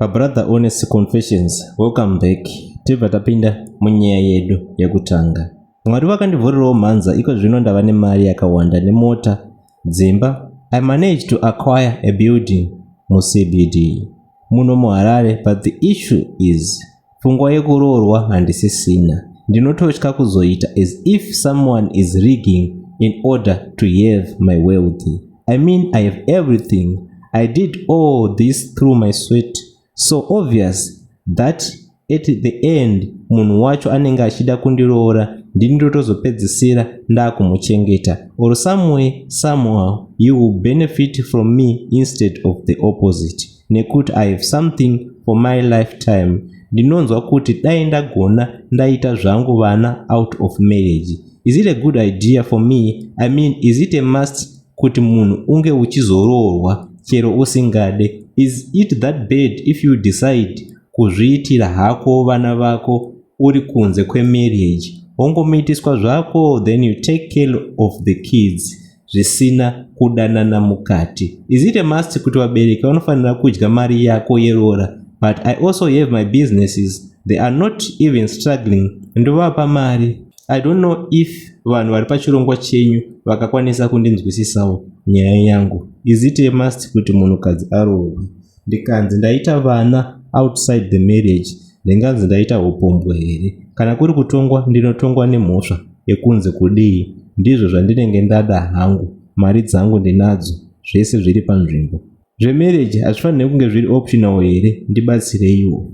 Brother Honest Confessions, welcome back. Tibva tapinda munyaya yedu yakutanga. Mwari vakandivhurirawo mhanza iko zvino ndava nemari yakawanda nemota, dzimba. I managed to acquire a building mu CBD muno muHarare, but the issue is pfungwa yekuroorwa handisisina. Ndinototya kuzoita as if someone is rigging in order to have my wealth. I mean, I have everything. I did all this through my sweat. So obvious that at the end munhu wacho anenge achida kundiroora ndini ndotozopedzisira ndakumuchengeta, or some way somehow you will benefit from me instead of the opposite. Nekuti I have something for my lifetime. Ndinonzwa kuti dai ndagona ndaita zvangu vana out of marriage. Is it a good idea for me? I mean, is it a must kuti munhu unge uchizoroorwa chero usingade? Is it that bad if you decide kuzviitira hako vana vako uri kunze kwemarriage? Wongomitiswa zvako, then you take care of the kids zvisina kudanana mukati. Is it a must kuti vabereki vanofanira kudya mari yako yeroora? But I also have my businesses. They are not even struggling. Ndovapa mari. I don't know if vanhu vari pachirongwa chenyu vakakwanisa kundinzwisisawo nyaya yangu. Is it a must kuti munhukadzi aroorwe? Ndikanzi ndaita vana outside the marriage, ndinganzi ndaita upombwe here? Kana kuri kutongwa, ndinotongwa nemhosva yekunze kudii? Ndizvo zvandinenge ndada hangu. Mari dzangu ndinadzo, zvese zviri panzvimbo. Zvemarriage hazvifaniri kunge zviri optional here? Ndibatsireiwo.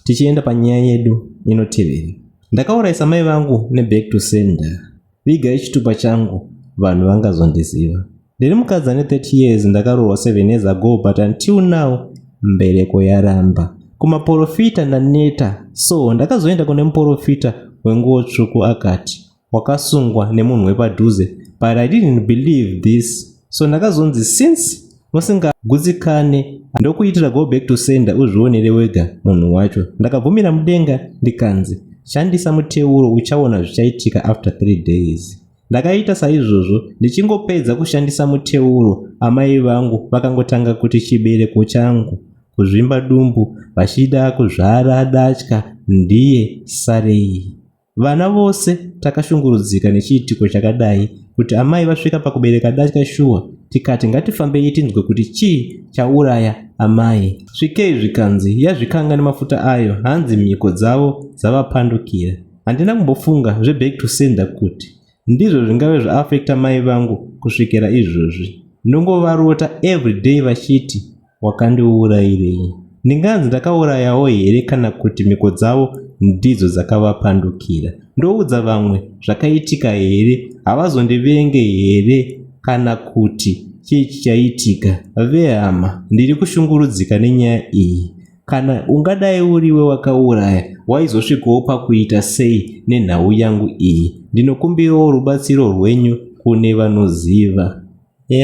Tichienda panyaya yedu inotevera. Ndakaurayisa mai vangu neback to sender. Vigai chitupa changu, vanhu vangazondiziva. Ndiri mukadzi ane 30 years, ndakaroorwa 7 years ago, but until now mbereko yaramba. Kumaprofita ndaneta, so ndakazoenda kune muprofita wenguo tsvuku akati wakasungwa nemunhu wepadhuze, but I didn't believe this. So ndakazonzi since musingagutsikane ndokuitira go back to sender uzvionere wega munhu wacho. Ndakabvumira mudenga ndikanzi shandisa muteuro uchaona zvichaitika after 3 days. Ndakaita saizvozvo. Ndichingopedza kushandisa muteuro, amai vangu vakangotanga kuti chibereko changu kuzvimba dumbu vachida kuzvara datya ndiye sarei. Vana vose takashungurudzika nechiitiko chakadai, kuti amai vasvika pakubereka datya shuwa. Tikati ngatifambei tinzwe kuti chii chauraya amai. Svikei zvikanzi yazvikanga nemafuta ayo, hanzi mhiko dzavo dzavapandukira. Handina kumbofunga zveback to sender kuti ndizvo zvingave zvaafekta mai vangu kusvikira izvozvi. Ndongovarota everyday vachiti wakandiurayirei. Ndinganzi ndakaurayawo here kana kuti mhiko dzavo ndidzo dzakavapandukira? Ndoudza vamwe zvakaitika here? Havazondivenge here? Kana kuti chii chichaitika? Vehama, ndiri kushungurudzika nenyaya iyi. Kana ungadai uriwe wakauraya, waizosvikawo pakuita sei nenhau yangu iyi? Ndinokumbirawo rubatsiro rwenyu kune vanoziva.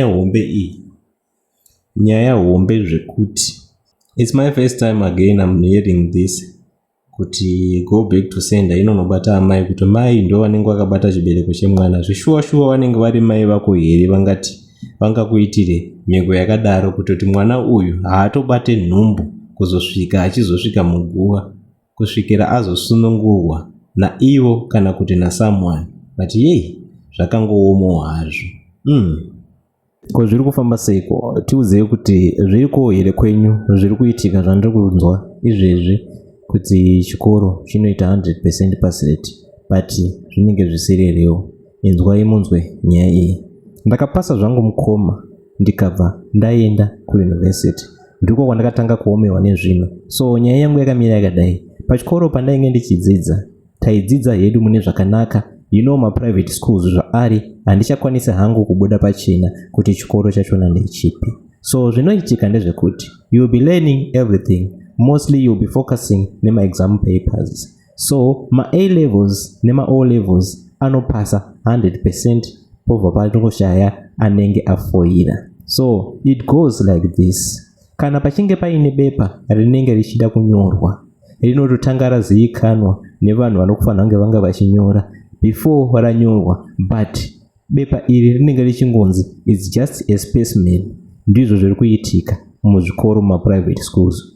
Hombe iyi nyaya hombe zvekuti it's my first time again I'm hearing this, kuti go back to sender inonobata amai, kuti mai ndo vanenge vakabata chibereko chemwana. Zvishuwa vanenge vari mai vako here vangati vangakuitire mhiko yakadaro, kutoti mwana uyu haatobate nhumbu kuzosvika achizosvika muguva, kusvikira azosunungurwa naivo kana kuti nasomeone. But yei zvakangoomo hazvo. Ko zviri kufamba seiko? Tiudzei kuti zviriko here kwenyu zviri kuitika zvandiri kunzwa izvezvi, kuti chikoro chinoita 100% pass rate, but zvinenge zvisirerewo. Inzwai munzwe nyaya iyi. Ndakapasa zvangu mukoma ndikabva ndaenda kuuniversity, ndiko kwandakatanga kuomewa nezvino. So nyaya yangu yakamira yakadai. Pachikoro pandainge ndichidzidza, taidzidza hedu mune zvakanaka. Ma private schools zvaari handichakwanisa hangu kubuda pachena kuti chikoro chachona ndechipi. So zvinoitika ndezvekuti you will be learning everything, mostly you will be focusing nema exam papers. So ma A levels nema O levels anopasa 100%, pobva patongoshaya anenge afoira. So it goes like this. Kana pachinge paine bepa rinenge richida kunyorwa, rinototanga razivikanwa nevanhu vanokufanira kunge vanga vachinyora before ranyorwa, but bepa iri rinenge richingonzi it's just a specimen. ndizvo zviri kuitika muzvikoro private schools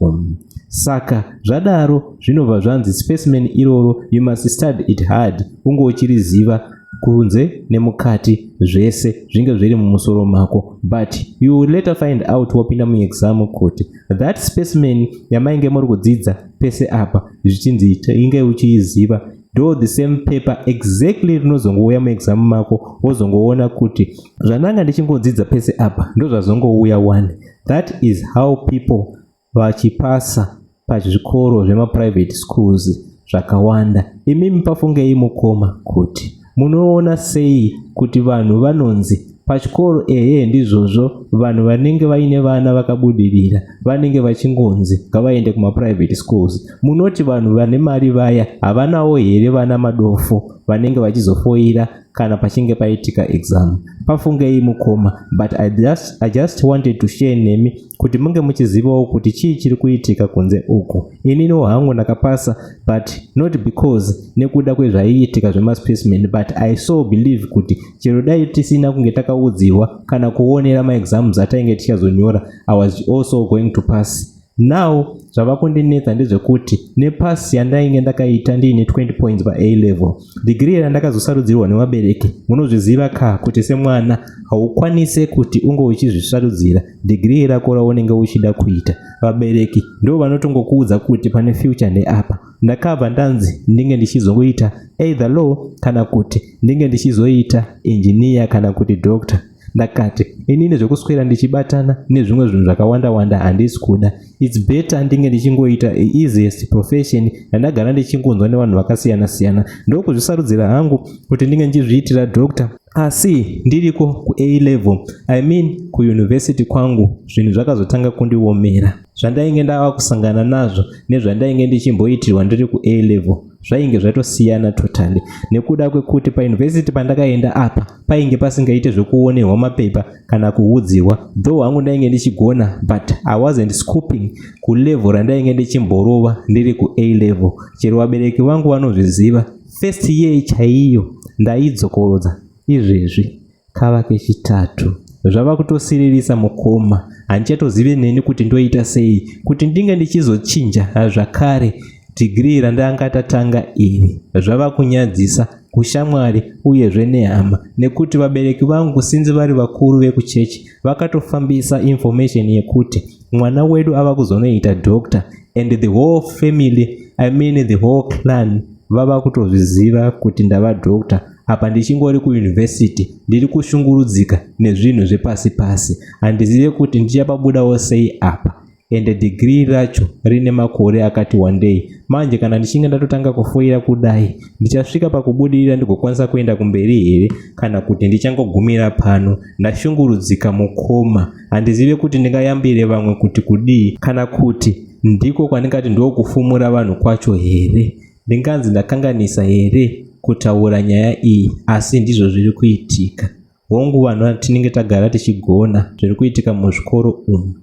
saka zvadaro zvinobva zvanzi specimen iroro you must study it hard, unge uchiriziva kunze nemukati zvese zvinge zviri mumusoro mako, but you will later find out wapinda muexam kuti that specimen yamainge muri kudzidza pese apa zvichinzi inge uchiiziva ndo the same paper exactly rinozongouya muexam mako wozongoona kuti zvandanga ndichingodzidza pese apa ndo zvazongouya one. That is how people vachipasa pazvikoro private schools zvakawanda. Imimi pafungei mukoma kuti munoona sei kuti vanhu vanonzi pachikoro ndizvozvo vanhu vanenge vaine vana vakabudirira vanenge vachingonzi ngavaende private schools. Munoti vanhu vane mari vaya havanawo here vana madofo vanenge vachizofoira kana pachinge paitika exam? Pafungei mukoma, but I just wanted to share nemi kuti munge muchizivawo kuti chii chiri kuitika kunze uku. Inini hangu ndakapasa, but not because nekuda kwezvaiitika zvemaspecimen, but I so believe kuti chero dai tisina kunge takaudziwa kana kuonera maexams atainge tichazonyora, I was also going to pass. Now zvava kundinetsa ndezvekuti nepasi yandainge ndakaita ndiine 20 points A level, degree randakazosarudzirwa nevabereki munozviziva kuti semwana haukwanise kuti unge uchizvisarudzira degree rako raunenge uchida kuita. Vabereki ndo vanotongokuudza kuti pane future ndeapa, ndakabva ndanzi ndinge ndichizongoita either law kana kuti ndinge ndichizoita engineer kana kuti doctor. Ndakati inini zvekuswera ndichibatana nezvimwe zvinhu zvakawanda handisi kuda. It's better ndinge ndichingoita easiest profession yandagara ndichingonzwa nevanhu vakasiyana-siyana. Ndokuzvisarudzira hangu kuti ndinge ndichizviitira doctor. Asi ndiriko ku-A level, I mean ku-university kwangu, zvinhu zvakazotanga kundiomera. Zvandainge ndava kusangana nazvo nezvandainge ndichimboitirwa ndiri ku-A level zvainge zvatosiyana totally. Nekuda kwekuti pauniversity pandakaenda apa painge pasingaite zvekuonerwa mapepa kana kuudziwa, though hangu ndainge ndichigona, but I wasn't scooping ku level randainge ndichimborova ndiri ku-A level. Chero vabereki vangu vanozviziva. First year chaiyo ndaidzokorodza izvezvi kava kechitatu zvava kutosiririsa mukoma. Handichatozive neni kuti ndoita sei kuti ndinge ndichizochinja zvakare degree randangatatanga iri. Zvava kunyadzisa kushamwari uyezve nehama, nekuti vabereki vangu sinzi vari vakuru vekuchechi vakatofambisa information yekuti mwana wedu ava kuzonoita doctor, and the whole family, I mean the whole clan, vava kutozviziva kuti ndava doctor. Apa ndichingori kuuniversity ndiri kushungurudzika nezvinhu zvepasi-pasi, handizive kuti ndichapabudawo sei apa, and degree racho rine makore akati one day. Manje kana ndichinge ndatotanga kufoira kudai ndichasvika pakubudirira ndigokwanisa kuenda kumberi here kana kuti ndichangogumira pano ndashungurudzika mukoma? Handizive kuti ndingayambire vamwe kuti kudii kana kuti ndiko kwandingati ndokufumura vanhu kwacho here. Ndinganzi ndakanganisa here kutaura nyaya iyi, asi ndizvo zviri kuitika. Hongu vanhu tinenge tagara tichigona zviri kuitika muzvikoro umu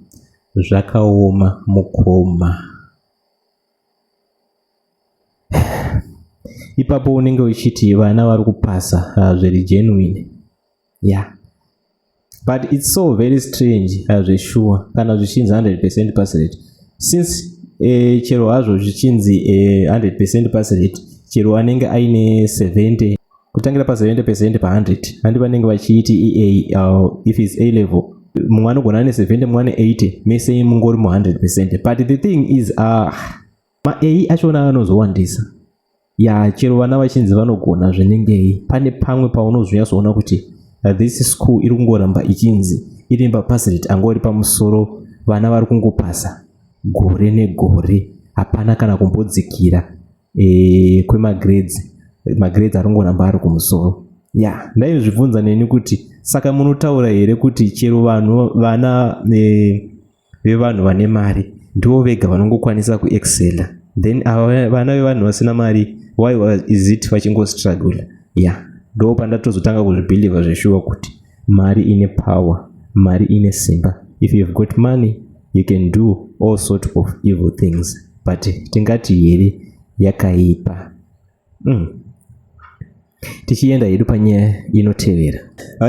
zvakaoma mukoma. Ipapo unenge uchiti vana vari kupasa zviri genuine. Yeah. But it's so very strange sure kana zvichinzi 100% pass rate. Since chero hazvo zvichinzi 100% pass rate, chero anenge aine 70 kutangira pa 70% pa 100 handi vanenge vachiiti if it's A level mumwe anogona ane 70 mumwe ane 80 mese mungori mu 100%. But the thing is ma-A achona anozowandisa. Chero vana vachinzi vanogona zvinengei, pane pamwe paunozvinyasoona kuti this school iri kungoramba ichinzi iri pass rate angori pamusoro, vana vari kungopasa gore negore, hapana kana kumbodzikira magrades arongoramba ari kumusoro. Ndaizvibvunza neni kuti saka munotaura here kuti chero vana vevanhu vane mari ndivo vega vanongokwanisa kuexcella, then vana vevanhu vasina mari why is it vachingostruggle? Ndo pandatozotanga kuzvibhiliva zveshuwa kuti mari ine power, mari ine simba. If you've got money you can do all sort of evil things, but tingati here yakaipa. Tichienda hedu panyaya inotevera.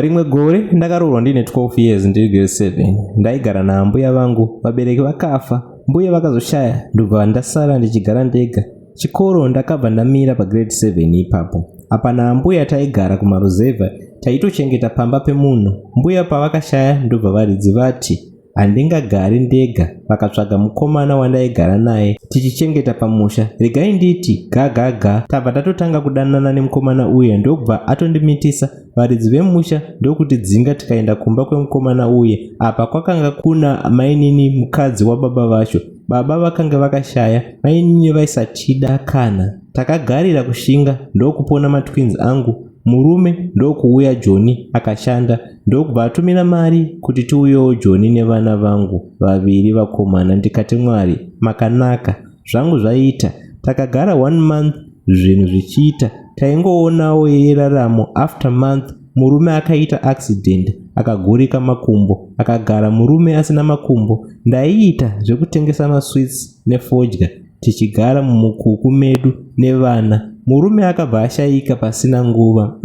Rimwe gore ndakaroorwa ndine 12 years ndiri grade 7. Ndaigara naambuya vangu, vabereki vakafa, mbuya vakazoshaya, ndobva ndasara ndichigara ndega. Chikoro ndakabva ndamira pagrade 7 ipapo. Apa naambuya taigara kumaruzevha, taitochengeta pamba pemunhu. Mbuya pavakashaya ndobva varidzi vati handingagari ndega, vakatsvaga mukomana wandaigara naye tichichengeta pamusha. Regai nditi gagaga, tabva tatotanga kudanana nemukomana uye ndobva atondimitisa. Varidzi vemusha ndokutidzinga tikaenda kumba kwemukomana uye. Apa kwakanga kuna mainini mukadzi wababa vacho. Baba vakanga vakashaya, mainini vaisatida kana. Takagarira kushinga, ndokupona matwins angu. Murume ndokuuya Joni akashanda, ndokubva atumira mari kuti tiuyewo Joni nevana vangu vaviri vakomana. Ndikati Mwari makanaka, zvangu zvaita. Takagara 1 month, zvinhu zvichiita. Taingoonawo yeraramo. After month murume akaita accident akagurika makumbo, akagara murume asina makumbo. Ndaiita zvekutengesa masweets nefodya tichigara mumukuku medu nevana. Murume akabva ashayika pasina nguva.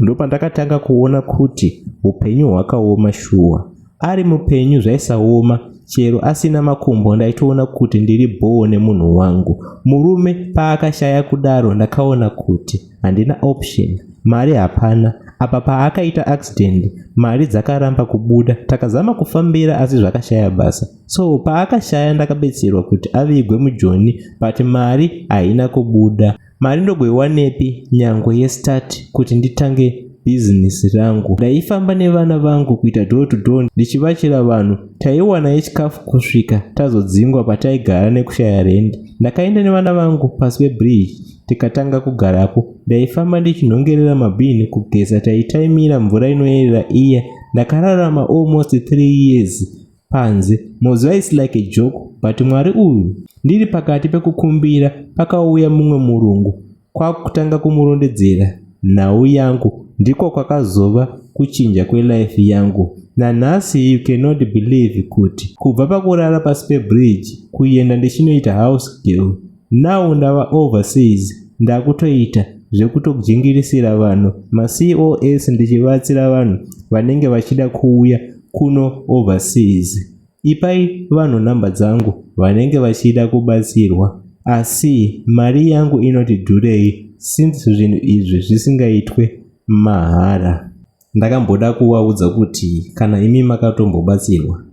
Ndopandakatanga kuona kuti upenyu hwakaoma shuwa. Ari mupenyu zvaisaoma, chero asina makumbo ndaitoona kuti ndiri boo nemunhu wangu. Murume paakashaya kudaro ndakaona kuti handina option, mari hapana. Apa paakaita accident mari dzakaramba kubuda, takazama kufambira asi zvakashaya basa. So paakashaya ndakabetserwa kuti avigwe muJoni, but mari haina kubuda. Mari ndogoiwanepi nyango yestart kuti nditange business rangu. Ndaifamba nevana vangu kuita door to door ndichivachira vanhu. Taiwana yechikafu kusvika tazodzingwa pataigara nekushaya rent. Ndakaenda nevana vangu pasi pebridge tikatanga kugarapo. Ndaifamba ndichinhongerera mabhini kugeza. Taitaimira mvura inoyerera iya. Ndakararama almost 3 years panze. Moziva is like a joke, but Mwari uyu. Ndiri pakati pekukumbira pakauya mumwe murungu. Kwakutanga kumurondedzera nhau yangu, ndiko kwakazova kuchinja kwelife yangu. Nanhasi you cannot believe kuti kubva pakurara pasi pebridge kuenda ndichinoita house girl, now ndava overseas. Ndakutoita zvekutojingirisira vanhu maCOS ndichivatsira vanhu vanenge vachida kuuya kuno overseas. Ipai vanhu namba dzangu vanenge vachida kubatsirwa. Asi mari yangu inoti dhurei, since zvinhu izvi zvisingaitwe mahara. Ndakamboda kuvaudza kuti kana imi makatombobatsirwa,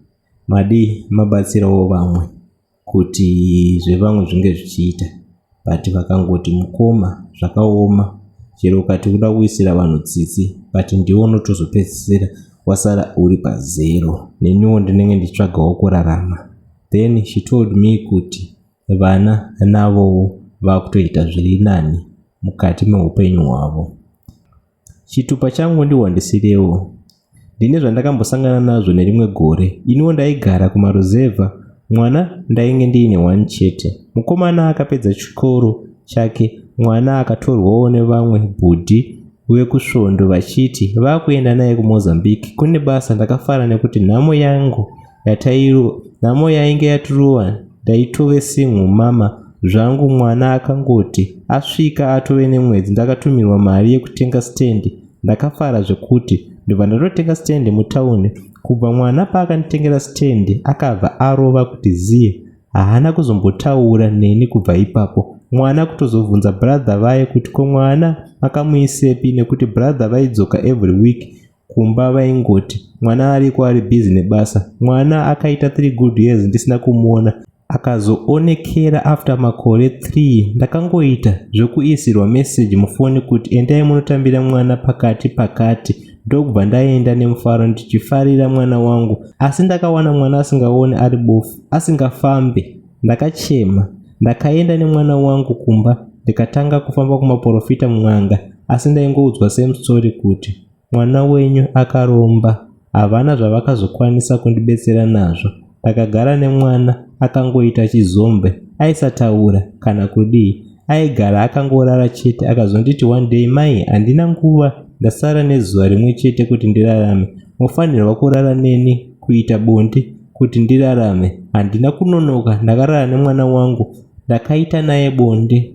madi mabatsirawo vamwe kuti zvevamwe zvinge zvichiita. But vakangoti mukoma zvakaoma, chero ukati kuda kuisira vanhu tsitsi, but ndiwo unotozopedzisira wasara uri pazero. Neniwo ndinenge ndichitsvagawo kurarama. Then she told me kuti vana navo vakutoita zviri nani mukati meupenyu hwavo. Chitupa changu ndiwandisirewo. Ndine zvandakambosangana nazvo nerimwe gore. Iniwo ndaigara kumaruzevha. Mwana ndainge ndiine 1 chete. Mukomana akapedza chikoro chake. Mwana akatorwawo nevamwe bhudhi vekusvondo vachiti vakuenda naye kuMozambique kune basa. Ndakafara nekuti nhamo yainge yaturuwa ndaitove single mama zvangu. Mwana akangoti asvika atove nemwedzi ndakatumirwa mari yekutenga stand. Ndakafara zvekuti ndobva ndatotenga stand mutauni. Kubva mwana paakanditengera stand akabva arova kuti ziye. Haana kuzombotaura neni kubva ipapo. Mwana kutozobvunza brother vaye kuti ko mwana makamuisepi, nekuti brother vaidzoka every week kumba. Vaingoti mwana ariko ari busy nebasa. Mwana akaita 3 good years ndisina kumuona, akazoonekera after makore 3. Ndakangoita zvokuisirwa message mufoni kuti endai munotambira mwana pakati. Ndokubva ndaenda nemufaro ndichifarira mwana wangu. Asi ndakawana mwana asingaone ari bofu, asingafambe. Ndakachema. Ndakaenda nemwana wangu kumba ndikatanga kufamba kumaprofita mwanga. Asi ndaingoudzwa same story kuti mwana wenyu akaromba, havana zvavakazokwanisa kundibetsera nazvo. Ndakagara nemwana akangoita chizombe, aisataura kana kudii. Aigara akangorara chete. Akazonditi one day, mai handina nguva, ndasara nezuva rimwe chete kuti ndirarame. Mufanirwa kurara neni kuita bonde kuti ndirarame. Handina kunonoka, ndakarara nemwana wangu, ndakaita naye bonde.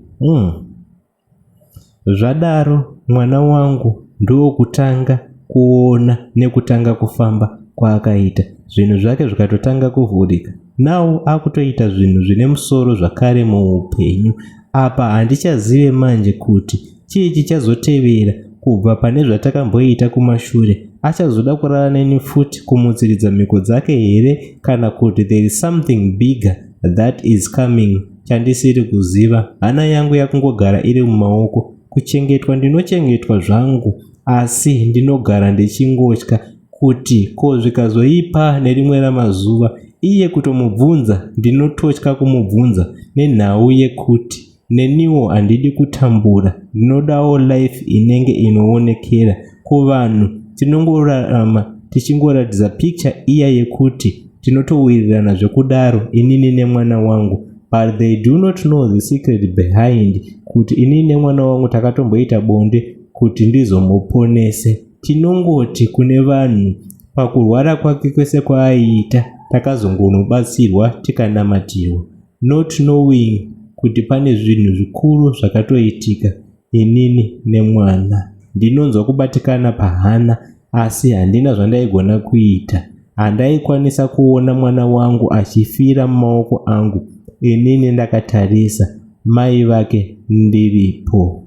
Zvadaro mwana wangu ndokutanga kuona nekutanga kufamba kwaakaita. Zvinhu zvake zvikatotanga kuvhurika. Nawo akutoita zvinhu zvine musoro zvakare muupenyu. Apa handichazive manje kuti chii chichazotevera kubva pane zvatakamboita kumashure. Achazoda kurara neni futi kumutsiridza mhiko dzake here, kana kuti there is something bigger that is coming chandisiri kuziva. Hana yangu yakungogara iri mumaoko. Kuchengetwa ndinochengetwa zvangu, asi ndinogara ndichingotya kuti ko zvikazoipa nerimwe ramazuva iye kutomubvunza, ndinototya kumubvunza nenhau yekuti neniwo handidi kutambura. Ndinodawo life inenge inoonekera kuvanhu. Tinongorarama tichingoratidza picture iya yekuti tinotowirirana zvekudaro inini nemwana wangu, but they do not know the secret behind kuti inini nemwana wangu takatomboita bonde kuti ndizomuponese. Tinongoti kune vanhu pakurwara kwake kwese kwaaiita takazongonobatsirwa tikanamatirwa, not knowing kuti pane zvinhu zvikuru zvakatoitika inini nemwana. Ndinonzwa kubatikana pahana, asi handina zvandaigona kuita. Handaikwanisa kuona mwana wangu achifira mumaoko angu inini ndakatarisa mai vake ndiripo.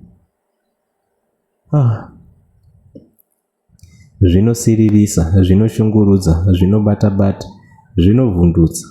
Zvinosiririsa, zvinoshungurudza, zvinobata-bata, zvinovhundutsa.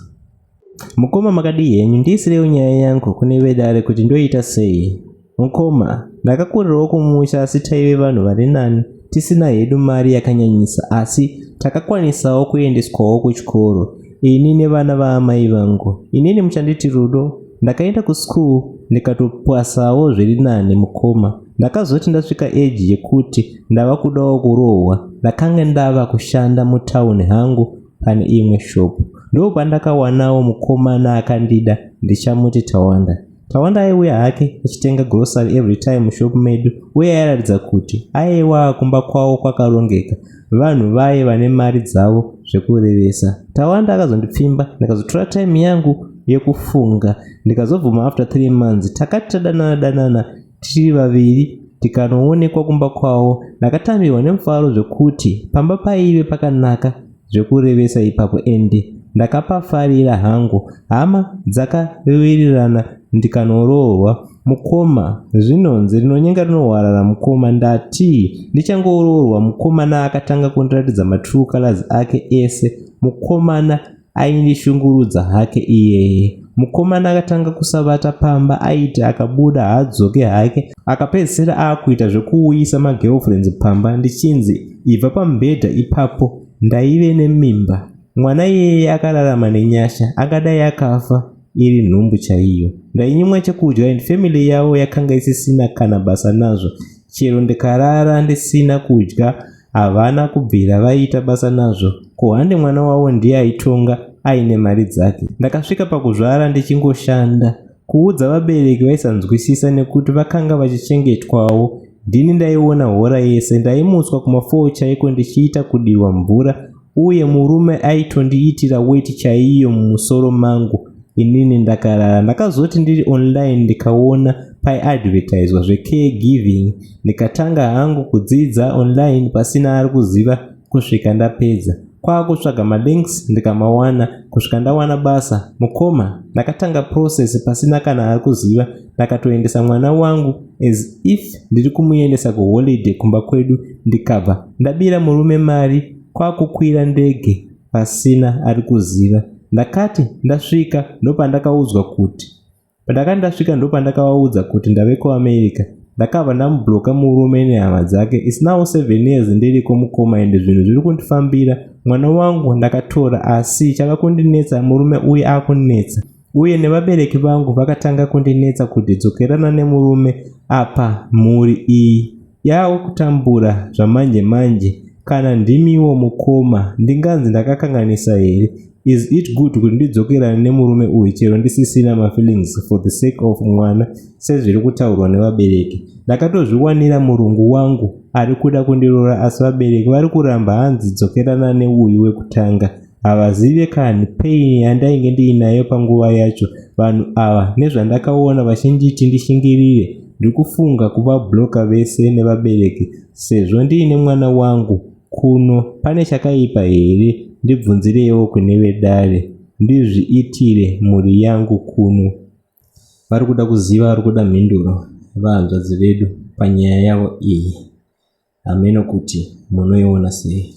Mukoma, makadi henyu ndiisirewo nyaya yangu kune vedare kuti ndoita sei. Mukoma, ndakakurirawo kumusha, asi taive vanhu vari nani, tisina hedu mari yakanyanyisa, asi takakwanisawo kuendeswawo kuchikoro, ini nevana vaamai vangu. Inini muchanditi rudo. Ndakaenda kuskuru ndikatopasawo zviri nani. Mukoma, ndakazoti ndasvika eji yekuti ndava kudawo kurohwa, ndakanga ndava kushanda mutauni hangu pane imwe shopu. Ndo pandakawanawo mukomana akandida, ndichamuti Tawanda. Tawanda aiuya hake achitenga grocery every time mushopu medu, uye airatidza kuti aiwa kumba kwawo kwakarongeka, vanhu vaye vane mari dzavo zvekurevesa. Tawanda akazondipfimba, ndikazotora time yangu yekufunga. Ndikazobvuma after 3 months takati tadanana tiri vaviri, tikanoonekwa kumba kwawo. Ndakatambirwa nemufaro zvekuti pamba paive pakanaka zvekurevesa ipapo, ende ndakapafarira hangu. Hama dzakawirirana ndikanorohwa. Mukoma, zvinonzi rinonyenga rinohwarara. Mukoma, ndati ndichangorohwa mukomana akatanga kundiratidza matrue colors ake ese. Mukomana aindishungurudza hake iyeye. Mukomana akatanga kusavata pamba, aiti akabuda haadzoke hake, akapedzisira akuita zvekuuyisa magirlfriends pamba. Ndichinzi ibva pamubhedha ipapo ndaive nemimba. Mwana iyeye akararama nenyasha, akadai akafa iri nhumbu chaiyo. Ndainyimwa chekudya and family yavo yakanga isisina kana basa nazvo. Chero ndikarara ndisina kudya, havana kubvira vaita basa nazvo. Kuhande mwana wavo ndiye aitonga aine mari dzake. Ndakasvika pakuzvara ndichingoshanda. Kuudza vabereki vaisanzwisisa nekuti vakanga vachichengetwawo. Ndini ndaiona hora yese. Ndaimutswa kuma4 chaiko ndichiita kudirwa mvura, uye murume aitondiitira weti chaiyo mumusoro mangu. Inini ndakarara. Ndakazoti ndiri online ndikaona paiadvertiswa zvecaregiving. Ndikatanga hangu kudzidza online pasina ari kuziva kusvika ndapedza. Kwakutsvaga malinks ndikamawana kusvika ndawana basa. Mukoma, ndakatanga process pasina kana ari kuziva. Ndakatoendesa mwana wangu as if ndiri kumuendesa kuholiday kumba kwedu. Ndikabva ndabira murume mari kwakukwira ndege pasina ari kuziva. Ndakati ndasvika ndopandakaudzwa kuti ndopandakavaudza kuti ndave kuAmerica. Ndakabva ndamubloka murume nehama dzake. It's now 7 years ndiriko. Mukoma, ende zvinhu zviri kundifambira. Mwana wangu ndakatora, asi chava kundinetsa murume uye akundinetsa, uye nevabereki vangu vakatanga kundinetsa kuti dzokerana nemurume apa. Mhuri iyi yava kutambura zvamanje manje. Kana ndimiwo mukoma, ndinganzi ndakakanganisa here? Is it good kuti ndidzokerane nemurume uyu chero ndisisina mafeelings for the sake of mwana sezviri kutaurwa nevabereki? Ndakatozviwanira murungu wangu ari kuda kundirora, asi vabereki vari kuramba hanzi dzokerana neuyu wekutanga. Havazive kani pain yandainge ndiinayo panguva yacho. Vanhu ava nezvandakaona vachinditi ndishingirire, ndikufunga kuvabloka vese nevabereki sezvo ndiine mwana wangu kuno. Pane chakaipa here? Ndibvunzirewo kune vedare, ndizviitire mhuri yangu kuno. Vari kuda kuziva, vari kuda mhinduro vahanzvadzi vedu panyaya yavo iyi. Hameno kuti munoiona sei?